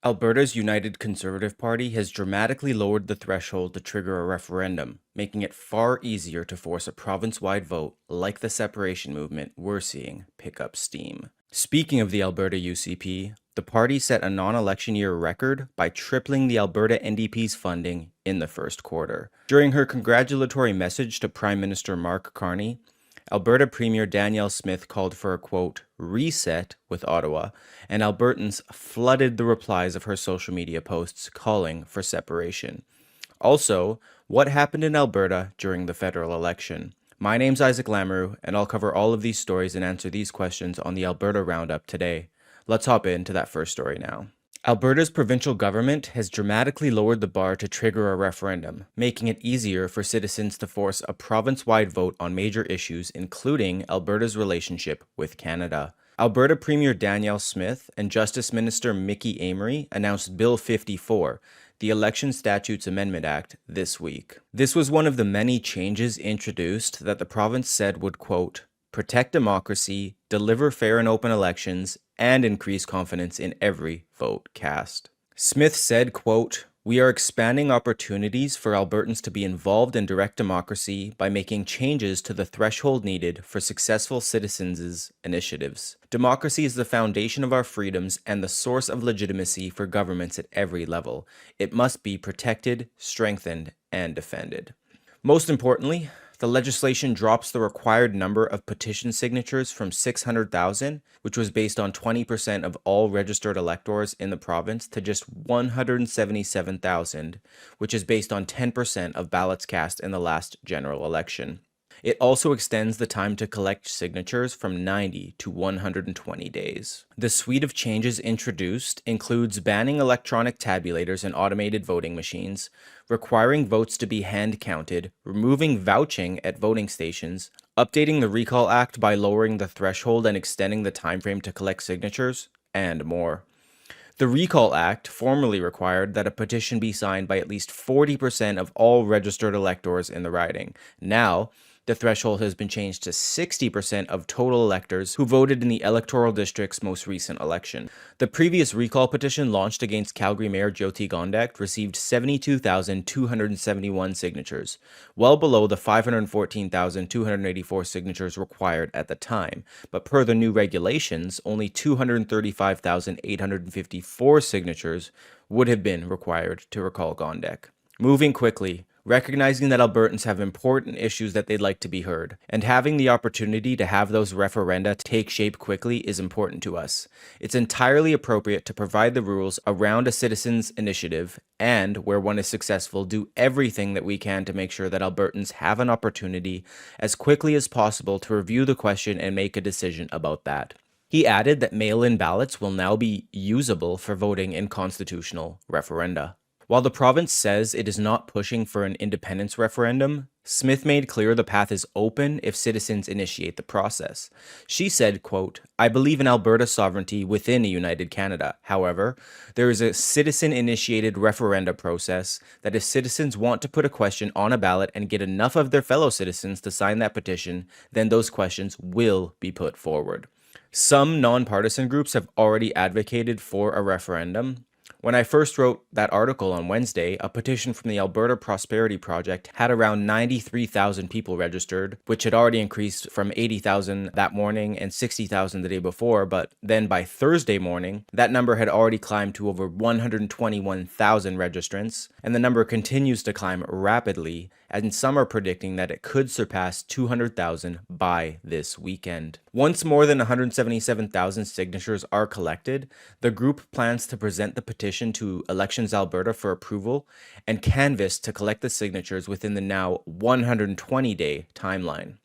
Alberta's United Conservative Party has dramatically lowered the threshold to trigger a referendum, making it far easier to force a province-wide vote like the separation movement we're seeing pick up steam. Speaking of the Alberta UCP, the party set a non-election year record by tripling the Alberta NDP's funding in the first quarter. During her congratulatory message to Prime Minister Mark Carney, Alberta Premier Danielle Smith called for a, quote, reset with Ottawa, and Albertans flooded the replies of her social media posts calling for separation. Also, what happened in Alberta during the federal election? My name's Isaac Lamoureux, and I'll cover all of these stories and answer these questions on the Alberta Roundup today. Let's hop into that first story now. Alberta's provincial government has dramatically lowered the bar to trigger a referendum, making it easier for citizens to force a province-wide vote on major issues, including Alberta's relationship with Canada. Alberta Premier Danielle Smith and Justice Minister Mickey Amery announced Bill 54, the Election Statutes Amendment Act, this week. This was one of the many changes introduced that the province said would, quote, protect democracy, deliver fair and open elections, and increase confidence in every vote cast. Smith said, quote, we are expanding opportunities for Albertans to be involved in direct democracy by making changes to the threshold needed for successful citizens' initiatives. Democracy is the foundation of our freedoms and the source of legitimacy for governments at every level. It must be protected, strengthened, and defended. Most importantly, the legislation drops the required number of petition signatures from 600,000, which was based on 20% of all registered electors in the province, to just 177,000, which is based on 10% of ballots cast in the last general election. It also extends the time to collect signatures from 90 to 120 days. The suite of changes introduced includes banning electronic tabulators and automated voting machines, requiring votes to be hand-counted, removing vouching at voting stations, updating the Recall Act by lowering the threshold and extending the timeframe to collect signatures, and more. The Recall Act formerly required that a petition be signed by at least 40% of all registered electors in the riding. Now, the threshold has been changed to 60% of total electors who voted in the electoral district's most recent election. The previous recall petition launched against Calgary Mayor Jyoti Gondek received 72,271 signatures, well below the 514,284 signatures required at the time. But per the new regulations, only 235,854 signatures would have been required to recall Gondek. Moving quickly, recognizing that Albertans have important issues that they'd like to be heard, and having the opportunity to have those referenda take shape quickly is important to us. It's entirely appropriate to provide the rules around a citizen's initiative, and, where one is successful, do everything that we can to make sure that Albertans have an opportunity as quickly as possible to review the question and make a decision about that. He added that mail-in ballots will now be usable for voting in constitutional referenda. While the province says it is not pushing for an independence referendum, Smith made clear the path is open if citizens initiate the process. She said, quote, I believe in Alberta sovereignty within a united Canada. However, there is a citizen-initiated referenda process that if citizens want to put a question on a ballot and get enough of their fellow citizens to sign that petition, then those questions will be put forward. Some nonpartisan groups have already advocated for a referendum. When I first wrote that article on Wednesday, a petition from the Alberta Prosperity Project had around 93,000 people registered, which had already increased from 80,000 that morning and 60,000 the day before, but then by Thursday morning, that number had already climbed to over 121,000 registrants, and the number continues to climb rapidly, and some are predicting that it could surpass 200,000 by this weekend. Once more than 177,000 signatures are collected, the group plans to present the petition to Elections Alberta for approval and canvass to collect the signatures within the now 120-day timeline.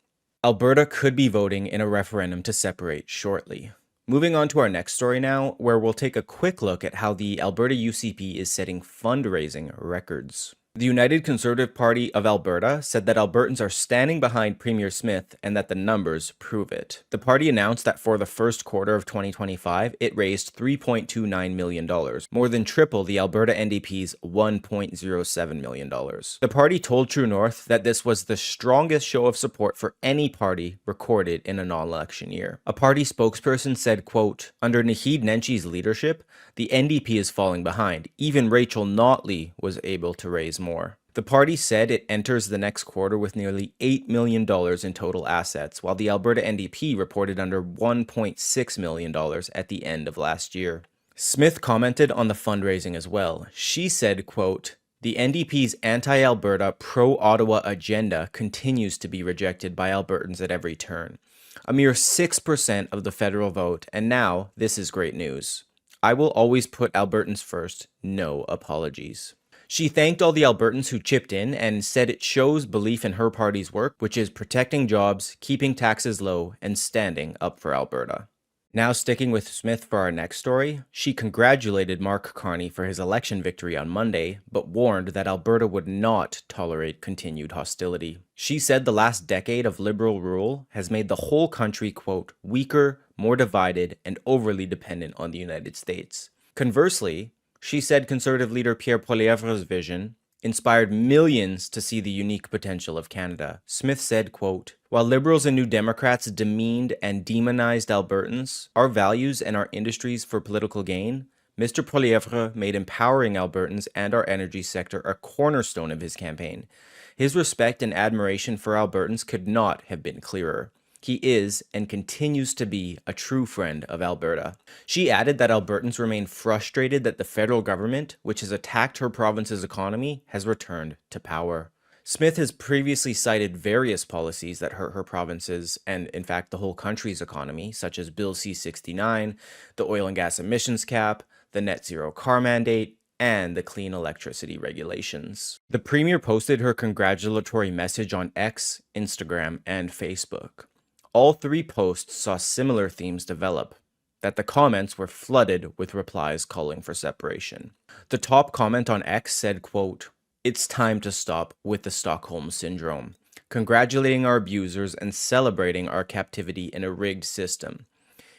Alberta could be voting in a referendum to separate shortly. Moving on to our next story now, where we'll take a quick look at how the Alberta UCP is setting fundraising records. The United Conservative Party of Alberta said that Albertans are standing behind Premier Smith and that the numbers prove it. The party announced that for the first quarter of 2025, it raised $3.29 million, more than triple the Alberta NDP's $1.07 million. The party told True North that this was the strongest show of support for any party recorded in a non-election year. A party spokesperson said, quote, "Under Naheed Nenchi's leadership, the NDP is falling behind. Even Rachel Notley was able to raise more." The party said it enters the next quarter with nearly $8 million in total assets, while the Alberta NDP reported under $1.6 million at the end of last year. Smith commented on the fundraising as well. She said, quote, "The NDP's anti-Alberta, pro-Ottawa agenda continues to be rejected by Albertans at every turn. A mere 6% of the federal vote, and now this is great news. I will always put Albertans first, no apologies." She thanked all the Albertans who chipped in and said it shows belief in her party's work, which is protecting jobs, keeping taxes low, and standing up for Alberta. Now sticking with Smith for our next story, she congratulated Mark Carney for his election victory on Monday, but warned that Alberta would not tolerate continued hostility. She said the last decade of Liberal rule has made the whole country, quote, "weaker, more divided, and overly dependent on the United States." Conversely, she said Conservative leader Pierre Poilievre's vision inspired millions to see the unique potential of Canada. Smith said, quote, "While Liberals and New Democrats demeaned and demonized Albertans, our values and our industries for political gain, Mr. Poilievre made empowering Albertans and our energy sector a cornerstone of his campaign. His respect and admiration for Albertans could not have been clearer. He is and continues to be a true friend of Alberta." She added that Albertans remain frustrated that the federal government, which has attacked her province's economy, has returned to power. Smith has previously cited various policies that hurt her province's and, in fact, the whole country's economy, such as Bill C-69, the oil and gas emissions cap, the net zero car mandate, and the clean electricity regulations. The Premier posted her congratulatory message on X, Instagram, and Facebook. All three posts saw similar themes develop, that the comments were flooded with replies calling for separation. The top comment on X said, quote, "It's time to stop with the Stockholm Syndrome, congratulating our abusers and celebrating our captivity in a rigged system.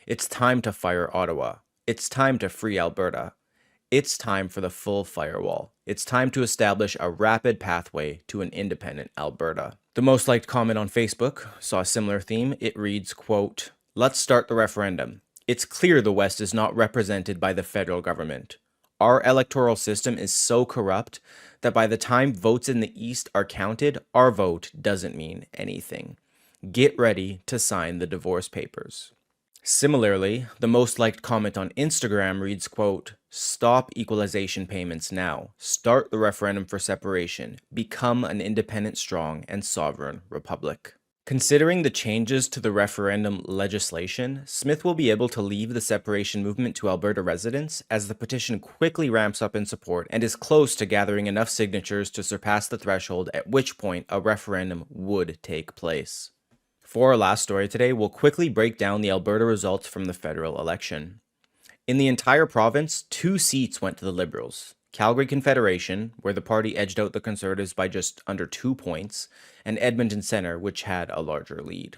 It's time to fire Ottawa. It's time to free Alberta. It's time for the full firewall. It's time to establish a rapid pathway to an independent Alberta." The most liked comment on Facebook saw a similar theme. It reads, quote, "Let's start the referendum. It's clear the West is not represented by the federal government. Our electoral system is so corrupt that by the time votes in the East are counted, our vote doesn't mean anything. Get ready to sign the divorce papers." Similarly, the most liked comment on Instagram reads, quote, "Stop equalization payments now. Start the referendum for separation. Become an independent, strong, and sovereign republic." Considering the changes to the referendum legislation, Smith will be able to leave the separation movement to Alberta residents as the petition quickly ramps up in support and is close to gathering enough signatures to surpass the threshold at which point a referendum would take place. For our last story today, we'll quickly break down the Alberta results from the federal election. In the entire province, 2 seats went to the Liberals. Calgary Confederation, where the party edged out the Conservatives by just under 2 points, and Edmonton Centre, which had a larger lead.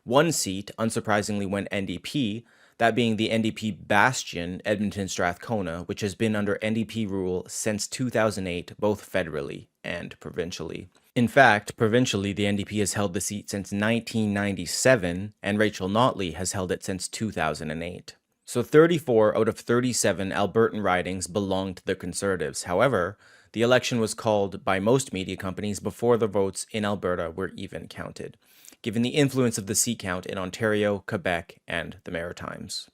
1 seat, unsurprisingly, went NDP, that being the NDP bastion, Edmonton Strathcona, which has been under NDP rule since 2008, both federally and provincially. In fact, provincially, the NDP has held the seat since 1997, and Rachel Notley has held it since 2008. So 34 out of 37 Albertan ridings belong to the Conservatives. However, the election was called by most media companies before the votes in Alberta were even counted, given the influence of the seat count in Ontario, Quebec, and the Maritimes.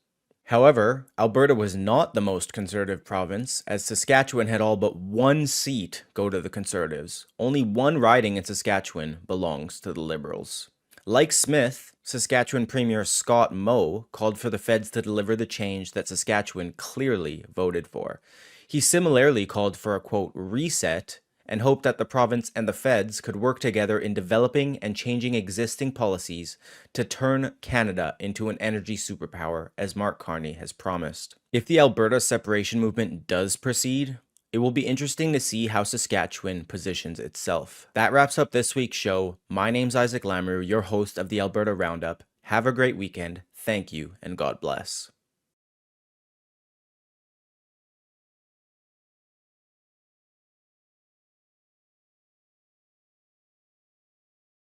However, Alberta was not the most conservative province, as Saskatchewan had all but 1 seat go to the Conservatives. Only 1 riding in Saskatchewan belongs to the Liberals. Like Smith, Saskatchewan Premier Scott Moe called for the feds to deliver the change that Saskatchewan clearly voted for. He similarly called for a, quote, reset, and hoped that the province and the feds could work together in developing and changing existing policies to turn Canada into an energy superpower, as Mark Carney has promised. If the Alberta separation movement does proceed, It will be interesting to see how Saskatchewan positions itself. That wraps up this week's show. My name's Isaac Lamoureux, your host of the Alberta Roundup. Have a great weekend. Thank you, and God bless.